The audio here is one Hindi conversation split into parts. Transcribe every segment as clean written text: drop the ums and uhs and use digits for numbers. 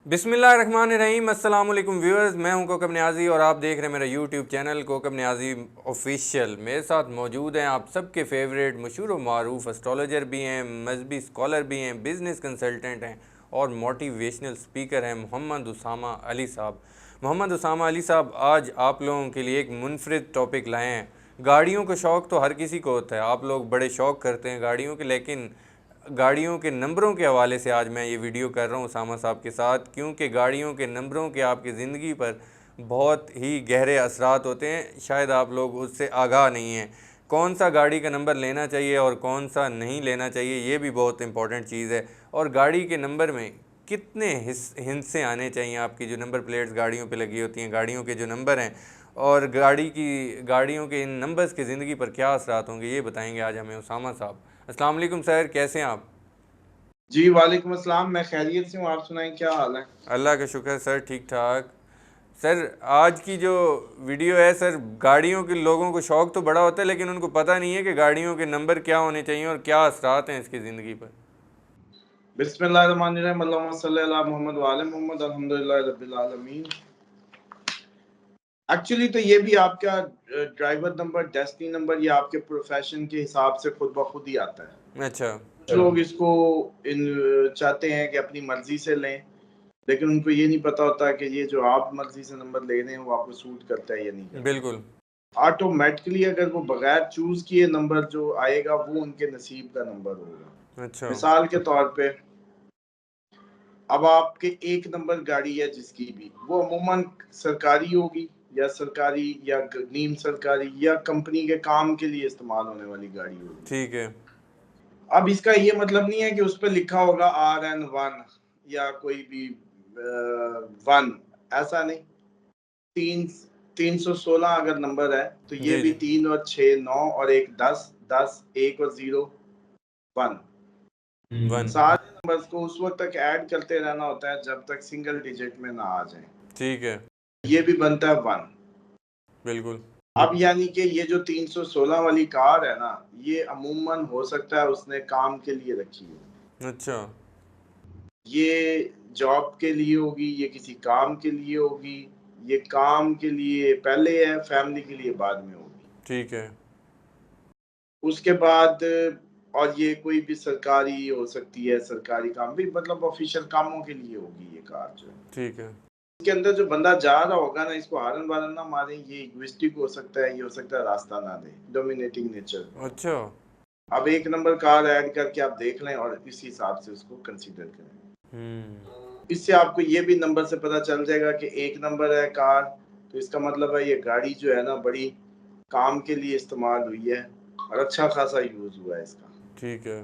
बिस्मिल्लाहिर्रहमानिर्रहीम। अस्सलाम वालेकुम व्यूअर्स, मैं हूं कोकब न्याजी और आप देख रहे हैं मेरा YouTube channel Kokab Niazi official. मेरे साथ मौजूद हैं आप सबके फेवरेट मशहूर व मारूफ एस्ट्रोलॉजर भी हैं, मजहबी स्कॉलर भी हैं, बिज़नेस कंसल्टेंट हैं और मोटिवेशनल स्पीकर हैं मोहम्मद उसामा अली साहब। मोहम्मद उसामा अली साहब आज आप लोगों के लिए एक मुनफरिद टॉपिक लाए हैं। गाड़ियों का शौक़ तो हर किसी को होता है, आप लोग बड़े शौक़ करते हैं गाड़ियों के, लेकिन गाड़ियों के नंबरों के हवाले से आज मैं ये वीडियो कर रहा हूँ उसामा साहब के साथ, क्योंकि गाड़ियों के नंबरों के आपकी ज़िंदगी पर बहुत ही गहरे असरात होते हैं। शायद आप लोग उससे आगाह नहीं हैं। कौन सा गाड़ी का नंबर लेना चाहिए और कौन सा नहीं लेना चाहिए, ये भी बहुत इंपॉर्टेंट चीज़ है। और गाड़ी के नंबर में कितने हिस्से आने चाहिए, आपकी जो नंबर प्लेट्स गाड़ियों पे लगी होती हैं, गाड़ियों के जो नंबर हैं, और गाड़ियों के इन नंबर्स की ज़िंदगी पर क्या असरात होंगे, ये बताएंगे आज हमें उसामा साहब। अस्सलाम वालेकुम सर, कैसे हैं आप? जी वालेकुम अस्सलाम। मैं खैरियत से हूँ, आप सुनाएं क्या हाल है? अल्लाह का शुक्र सर, ठीक ठाक। सर, आज की जो वीडियो है सर, गाड़ियों के लोगों को शौक़ तो बड़ा होता है लेकिन उनको पता नहीं है कि गाड़ियों के नंबर क्या होने चाहिए और क्या असरात हैं इसकी ज़िंदगी पर। बिस्मिल्लाहिर्रहमानिर्रहीम, अल्लाहुम्मा सल्ली अला मोहम्मद व आले मोहम्मद, अल्हम्दुलिल्लाहि रब्बिल आलमीन। एक्चुअली तो ये भी आपका ड्राइवर नंबर, डेस्टिनी नंबर, ये आपके प्रोफेशन के हिसाब से खुद ब खुद ही आता है। अच्छा। कुछ लोग इसको चाहते हैं कि अपनी मर्जी से लें, लेकिन उनको ये नहीं पता होता कि ये जो आप मर्जी से नंबर ले रहे हैं वो आपको सूट करता है या नहीं करता। बिल्कुल। ऑटोमेटिकली अगर वो बगैर चूज किए नंबर जो आएगा वो उनके नसीब का नंबर होगा। अच्छा। मिसाल के तौर पे, अब आपके एक नंबर गाड़ी है जिसकी भी, वो अमूमन सरकारी होगी या सरकारी या नीम सरकारी या कंपनी के काम के लिए इस्तेमाल होने वाली गाड़ी होगी। ठीक है। अब इसका ये मतलब नहीं है कि उस पर लिखा होगा RN1 या कोई भी 1, ऐसा नहीं। तीन 316 अगर नंबर है तो ये जी भी जी। 3 और 6 9 और 1 10, 10 1 और 0 1, वन। सारे नंबर्स को उस वक्त तक ऐड करते रहना होता है जब तक सिंगल डिजिट में ना आ जाए। ठीक है। ये भी बनता है 1। बिल्कुल। अब यानी कि ये जो 316 वाली कार है ना, ये अमूमन हो सकता है उसने काम के लिए रखी हो, अच्छा। ये जॉब के लिए होगी, ये किसी काम के लिए होगी, ये काम के लिए पहले है, फैमिली के लिए बाद में होगी। ठीक है। उसके बाद, और ये कोई भी सरकारी हो सकती है, सरकारी काम भी, मतलब ऑफिशियल कामों के लिए होगी ये कार जो है। ठीक है। इसके अंदर जो बंदा जा रहा होगा ना, इसको हारन वारन ना मारे, ये इगोइस्टिक हो सकता है, ये हो सकता है रास्ता ना दे, डोमिनेटिंग नेचर। अच्छा। अब एक नंबर कार ऐड करके आप देख लें और इस हिसाब से उसको कंसीडर करें। हम्म। इससे आपको ये भी नंबर से पता चल जाएगा कि एक नंबर है कार, तो इसका मतलब है ये गाड़ी जो है ना बड़ी काम के लिए इस्तेमाल हुई है और अच्छा खासा यूज हुआ है इसका। ठीक है।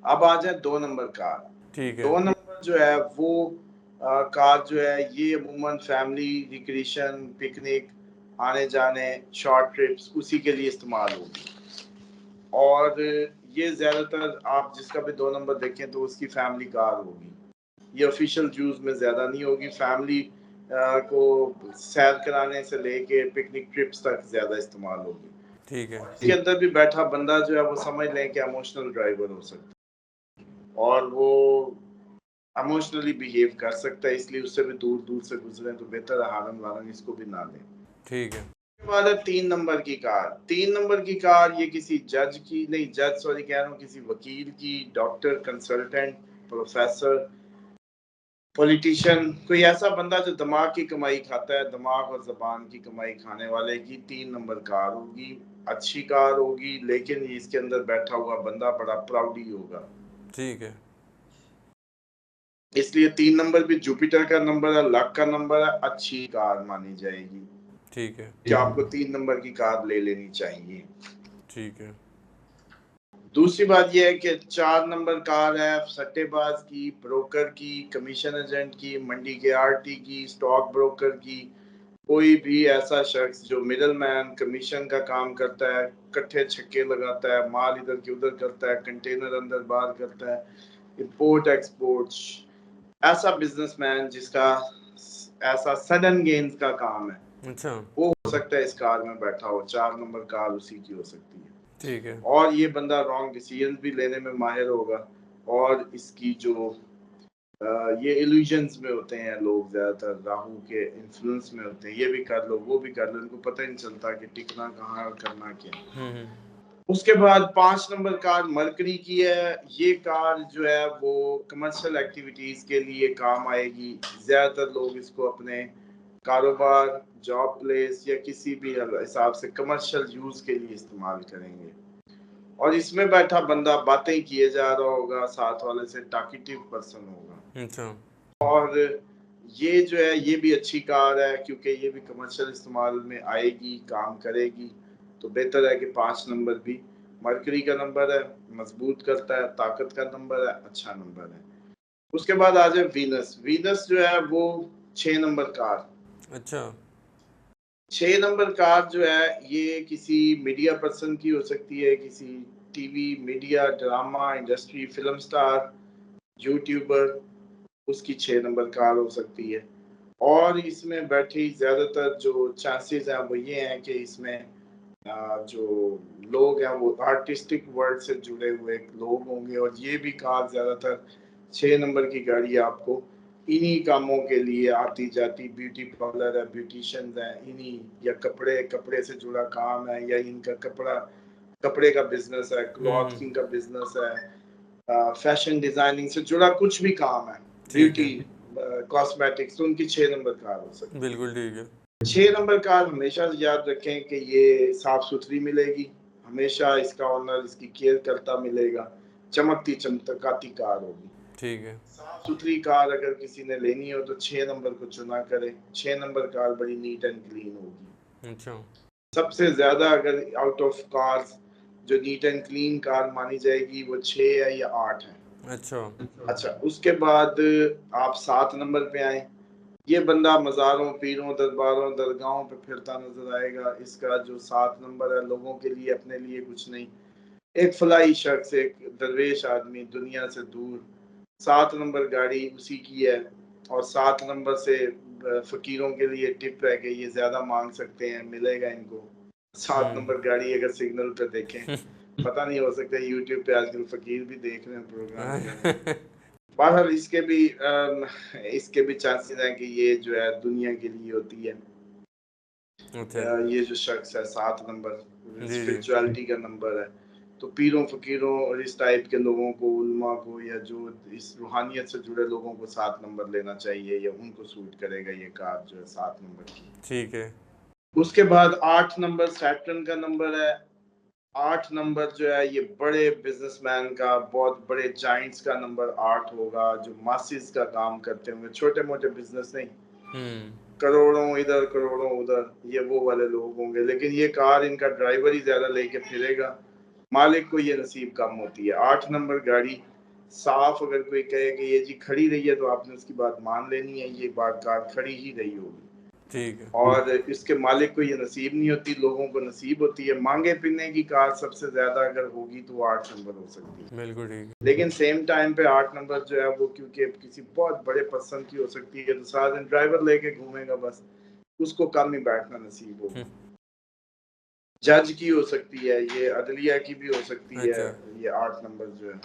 अब आ जाए 2 नंबर कार। ठीक है। 2 नंबर जो है वो कार जो है ये अमूमन फैमिली रिक्रिएशन, पिकनिक, आने जाने, शॉर्ट ट्रिप्स, उसी के लिए इस्तेमाल होगी। और ये ज्यादातर आप जिसका भी 2 नंबर देखें तो उसकी फैमिली कार होगी। ये ऑफिशियल यूज में ज्यादा नहीं होगी, फैमिली को सैर कराने से लेके पिकनिक ट्रिप्स तक ज्यादा इस्तेमाल होगी। ठीक है। और इसके अंदर भी बैठा बंदा जो है वो समझ लें कि इमोशनल ड्राइवर हो सकता है और वो इमोशनली बिहेव कर सकता है, इसलिए उससे भी दूर दूर से गुजरे तो बेहतर है हारन वारन इसको भी ना लें। ठीक है। उसके बाद है 3 नंबर की कार। 3 नंबर की कार ये किसी जज की नहीं, जज सॉरी कह रहा हूँ, किसी वकील की, डॉक्टर, कंसल्टेंट, प्रोफेसर, पॉलिटिशियन, कोई ऐसा बंदा जो दिमाग की कमाई खाता है, दिमाग और जबान की कमाई खाने वाले की 3 नंबर कार होगी। अच्छी कार होगी, लेकिन इसके अंदर बैठा हुआ बंदा बड़ा प्राउडी होगा, ठीक है। इसलिए 3 नंबर भी जुपिटर का नंबर है, लक का नंबर है, अच्छी कार मानी जाएगी ठीक है। कि आपको 3 नंबर की कार ले लेनी चाहिए। ठीक है। दूसरी बात यह है कि 4 नंबर कार है सट्टेबाज की, ब्रोकर की, कमीशन एजेंट की, मंडी के आरटी की, स्टॉक ब्रोकर की, कोई भी ऐसा शख्स जो मिडल मैन कमीशन का काम करता है, कट्ठे छक्के लगाता है, माल इधर की उधर करता है, कंटेनर अंदर बाहर करता है, इंपोर्ट एक्सपोर्ट, ऐसा बिजनेसमैन जिसका ऐसा सडन गेन्स का काम है, अच्छा। वो हो सकता है इस कार में बैठा हो। 4 नंबर कार उसी की हो सकती है। ठीक है। और ये बंदा रॉन्ग डिसीजन भी लेने में माहिर होगा और इसकी जो ये इल्यूजन्स में होते हैं लोग, ज्यादातर राहु के इन्फ्लुएंस में होते हैं, ये भी कर लो वो भी कर लो, इनको पता ही नहीं चलता कि टिकना कहाँ और करना क्या। हम्म। उसके बाद 5 नंबर कार मरकरी की है। ये कार जो है वो कमर्शियल एक्टिविटीज के लिए काम आएगी। ज्यादातर लोग इसको अपने कारोबार, जॉब प्लेस या किसी भी हिसाब से कमर्शियल यूज के लिए इस्तेमाल करेंगे। और इसमें बैठा बंदा बातें किए जा रहा होगा, साथ वाले से टॉकेटिव पर्सन होगा। अच्छा। और ये जो है ये भी अच्छी कार है, क्योंकि ये भी कमर्शियल इस्तेमाल में आएगी, काम करेगी। तो बेहतर है कि 5 नंबर भी मरकरी का नंबर है, मजबूत करता है, ताकत का नंबर है, अच्छा नंबर है। उसके बाद आ जाए वीनस। वीनस जो है वो 6 नंबर कार। अच्छा। 6 नंबर कार जो है ये किसी मीडिया पर्सन की हो सकती है, किसी TV media drama industry film star YouTuber, उसकी 6 नंबर कार हो सकती है। और इसमें बैठी ज्यादातर जो चांसेस हैं वो ये हैं कि इसमें जो लोग हैं वो आर्टिस्टिक वर्ल्ड से जुड़े हुए लोग होंगे। और ये भी कार ज्यादातर 6 नंबर की गाड़ी आपको इन्हीं कामों के लिए आती जाती, ब्यूटी पार्लर है, ब्यूटिशियंस हैं, इन्हीं या कपड़े से जुड़ा काम है, या इनका कपड़े का बिजनेस है, हम्म। क्लॉथिंग का बिजनेस है, फैशन डिजाइनिंग से जुड़ा कुछ भी काम है, ठीक ब्यूटी है। कॉस्मेटिक्स, तो उनकी 6 नंबर कार हो सकती है। बिल्कुल ठीक है। 6 नंबर कार हमेशा याद रखें कि ये साफ सुथरी मिलेगी, हमेशा इसका ऑनर इसकी केयर करता मिलेगा, चमकती चमचकाती कार होगी। ठीक है। साफ सुथरी कार अगर किसी ने लेनी हो तो 6 नंबर को चुना करें। 6 नंबर कार बड़ी नीट एंड क्लीन होगी। अच्छा। सबसे ज्यादा अगर आउट ऑफ कार्स जो नीट एंड क्लीन कार मानी जाएगी वो 6 है या 8 है। अच्छा। अच्छा, उसके बाद आप 7 नंबर पे आए। ये बंदा मज़ारों, पीरों, दरबारों, दरगाहों पे फिरता नजर आएगा। इसका जो 7 नंबर है लोगों के लिए, अपने लिए कुछ नहीं, एक फलाई शख्स, एक दरवेश आदमी, दुनिया से दूर। 7 नंबर गाड़ी उसी की है। और 7 नंबर से फकीरों के लिए टिप है कि ये ज्यादा मांग सकते हैं, मिलेगा इनको। 7 नंबर गाड़ी अगर सिग्नल पे देखें, पता नहीं, हो सकता है यूट्यूब पे आजकल फकीर भी देख रहे हैं प्रोग्राम वगैरह। बहरहाल इसके भी चांसेस हैं कि ये जो है दुनिया के लिए होती है। अच्छा। ये जो शख्स है 7 नंबर जी जी। स्पिरिचुअलिटी का नंबर है। तो पीरों फकीरों और इस टाइप के लोगों को, उल्मा को, या जो इस रूहानियत से जुड़े लोगों को 7 नंबर लेना चाहिए, या उनको सूट करेगा ये कार जो है 7 नंबर की। ठीक है। उसके बाद 8 नंबर सैटर्न का नंबर है। 8 नंबर जो है ये बड़े बिजनेसमैन का, बहुत बड़े जाइंट्स का नंबर 8 होगा, जो मासिस का काम करते होंगे, छोटे मोटे बिजनेस नहीं, हम्म। करोड़ों इधर करोड़ों उधर, ये वो वाले लोग होंगे। लेकिन ये कार इनका ड्राइवर ही ज्यादा लेके फिरेगा, मालिक को ये नसीब कम होती है। 8 नंबर गाड़ी साफ अगर कोई कहे कि ये जी खड़ी रही है तो आपने उसकी बात मान लेनी है, ये बात कार खड़ी ही रही होगी। ठीक है। और इसके मालिक को ये नसीब नहीं होती, लोगों को नसीब होती है। मांगे पीने की कार सबसे ज्यादा अगर होगी तो वो 8 नंबर हो सकती है। बिल्कुल ठीक है। लेकिन सेम टाइम पे 8 नंबर जो है वो क्योंकि किसी बहुत बड़े पर्सन की हो सकती है, तो सारा दिन ड्राइवर लेके घूमेगा बस, उसको कम ही बैठना नसीब होगा। जज की हो सकती है ये, अदलिया की भी हो सकती है अच्छा। ये 8 नंबर जो है।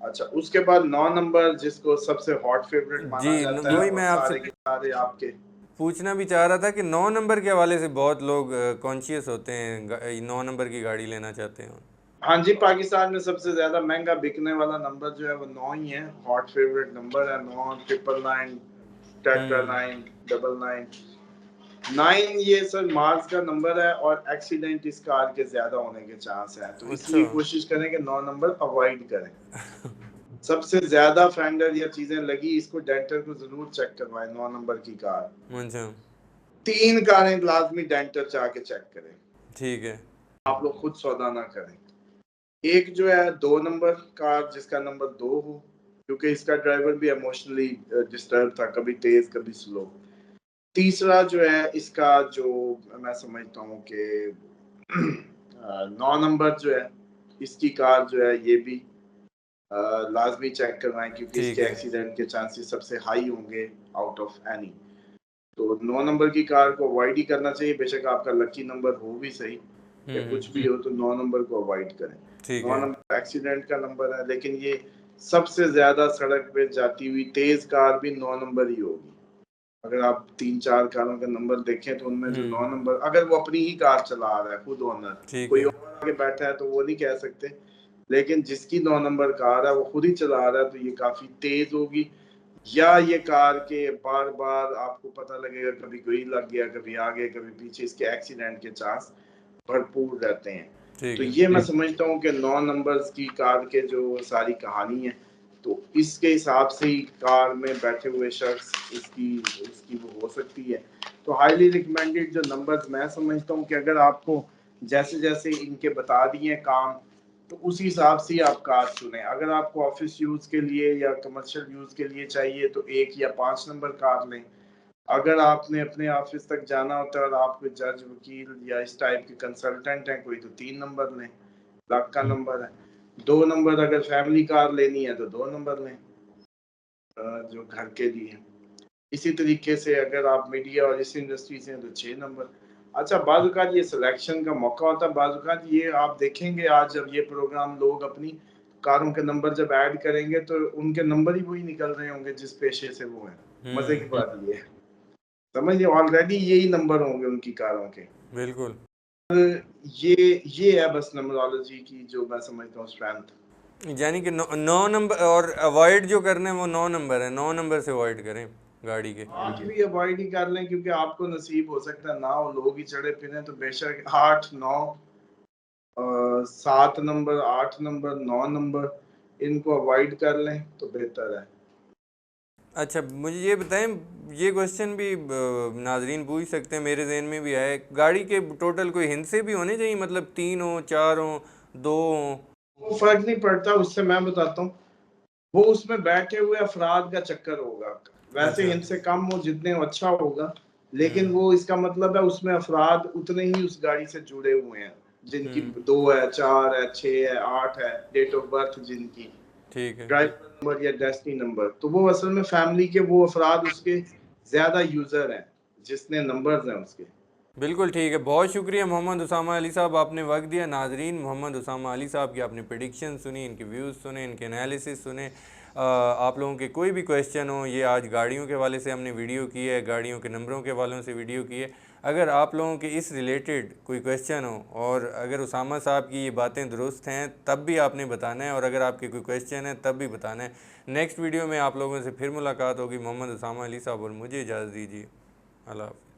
अच्छा, उसके बाद 9 नंबर जिसको सबसे हॉट फेवरेट जी माना जाता है वही और मैं आपसे सारे के सारे आपके। पूछना भी चाह रहा था कि 9 नंबर के हवाले से बहुत लोग कॉन्शियस होते हैं, 9 नंबर की गाड़ी लेना चाहते हैं। हाँ जी, पाकिस्तान में सबसे ज्यादा महंगा बिकने वाला नंबर जो है वो 9 ही है। हॉट फेवरेट नंबर है 9, 999, टेट्रा हम्म। 9, 99। 9 ये सर मार्स का नंबर है, और एक्सीडेंट इस कार के ज्यादा होने के चांस है, तो अच्छा। इसलिए कोशिश करें कि 9 नंबर अवॉइड करें। सबसे ज्यादा फेंडर या चीजें लगी, इसको डेंटर को जरूर चेक करवाएं 9 नंबर की कार। अच्छा। 3 कारें लाजमी डेंटर जाके चेक करें, ठीक है। आप लोग खुद सौदा ना करें। एक जो है 2 नंबर कार जिसका नंबर 2 हो, क्योंकि इसका ड्राइवर भी इमोशनली डिस्टर्ब था, कभी तेज कभी स्लो। तीसरा जो है इसका जो मैं समझता हूँ कि 9 नंबर जो है इसकी कार जो है ये भी लाजमी चेक करवाएं, क्योंकि ठीक इसके है। एक्सीडेंट के चांसेस सबसे हाई होंगे आउट ऑफ एनी। तो 9 नंबर की कार को अवॉइड ही करना चाहिए, बेशक आपका लकी नंबर हो भी सही या हम्म। कुछ भी हो, तो 9 नंबर को अवॉइड करें। ठीक नौ है। नंबर एक्सीडेंट का नंबर है, लेकिन ये सबसे ज्यादा सड़क पे जाती हुई तेज कार भी 9 नंबर ही होगी। अगर आप 3-4 कारों का नंबर देखें तो उनमें जो 9 नंबर, अगर वो अपनी ही कार चला रहा है खुद ओनर, ठीक कोई है। और आगे बैठा है तो वो नहीं कह सकते, लेकिन जिसकी 9 नंबर कार है वो खुद ही चला रहा है तो ये काफी तेज होगी। या ये कार के बार बार आपको पता लगेगा, कभी कोई लग गया, कभी आगे कभी पीछे, इसके एक्सीडेंट के चांस भरपूर रहते हैं। ठीक तो है। ये मैं समझता हूँ कि 9 नंबर्स की कार के जो सारी कहानी है, तो इसके हिसाब से ही कार में बैठे हुए शख्स इसकी इसकी वो हो सकती है। तो हाईली रिकमेंडेड जो नंबर्स मैं समझता हूँ कि अगर आपको जैसे जैसे इनके बता दिए काम, तो उसी हिसाब से ही आप कार चुनें। अगर आपको ऑफिस यूज के लिए या कमर्शियल यूज के लिए चाहिए तो 1 या 5 नंबर कार लें। अगर आपने अपने ऑफिस तक जाना होता है और आप कोई जज, वकील या इस टाइप के कंसल्टेंट हैं कोई, तो 3 नंबर लें, लाख का नंबर है। 2 नंबर अगर फैमिली कार लेनी है तो 2 नंबर लें, जो घर के लिए। इसी तरीके से अगर आप मीडिया और इस इंडस्ट्री से हैं तो 6 नंबर। अच्छा, बाज़-औक़ात ये सिलेक्शन का मौका होता है, बाज़-औक़ात ये आप देखेंगे आज जब ये प्रोग्राम लोग अपनी कारों के नंबर जब ऐड करेंगे तो उनके नंबर ही वही निकल रहे होंगे जिस पेशे से वो हैं। मज़े की बात ये है। समझिए ऑलरेडी यही नंबर होंगे उनकी कारों के। बिल्कुल। ये है बस नंबरोलॉजी की जो मैं समझता हूँ स्ट्रेंथ। यानी कि 9 नंबर, और अवॉइड जो करना है वो 9 नंबर है, 9 नंबर से अवॉइड करें गाड़ी के। 8 भी अवॉइड ही कर लें, क्योंकि आपको नसीब हो सकता है ना हो, लोग ही चढ़े फिरें, तो बेशक 8, 9, 7 नंबर, 8 नंबर, 9 नंबर, इनको अवॉइड कर लें तो बेहतर है। अच्छा, मुझे ये बताएं, ये क्वेश्चन भी नाजरीन पूछ सकते हैं, मेरे जहन में भी आया, गाड़ी के टोटल कोई हिस्से भी होने चाहिए, मतलब 3 हो, 4 हो, 2 हो? वो फर्क नहीं पड़ता, उससे मैं बताता हूँ। वो उसमें बैठे हुए अफराद का चक्कर होगा। वैसे अच्छा। इनसे कम हो जितने अच्छा होगा, लेकिन वो इसका मतलब है उसमें अफराद उतने ही उस गाड़ी से जुड़े हुए हैं जिनकी 2 है, 4 है, 6 है, 8 है, डेट ऑफ बर्थ जिनकी, ठीक है। ड्राइवर नंबर या डेस्टिनी नंबर, तो वो असल में फैमिली के वो अफराद उसके ज्यादा यूजर हैं जिसने नंबर्स हैं उसके। बिल्कुल ठीक है, बहुत शुक्रिया मोहम्मद उसामा अली साहब, आपने वक्त दिया। नाजरीन, मोहम्मद उसामा अली साहब की आपने प्रेडिक्शन सुनी, इनके व्यूज़ सुने, इनके एनालिसिस सुने। आप लोगों के कोई भी क्वेश्चन हो, ये आज गाड़ियों के वाले से हमने वीडियो की है, गाड़ियों के नंबरों के वालों से वीडियो की है। अगर आप लोगों के इस रिलेटेड कोई क्वेश्चन हो और अगर उसामा साहब की ये बातें दुरुस्त हैं तब भी आपने बताना है, और अगर आपके कोई क्वेश्चन है तब भी बताना है। नेक्स्ट वीडियो में आप लोगों से फिर मुलाकात होगी। मोहम्मद उसामा अली साहब और मुझे इजाज़त दीजिए। अल्लाह हाफ़िज़।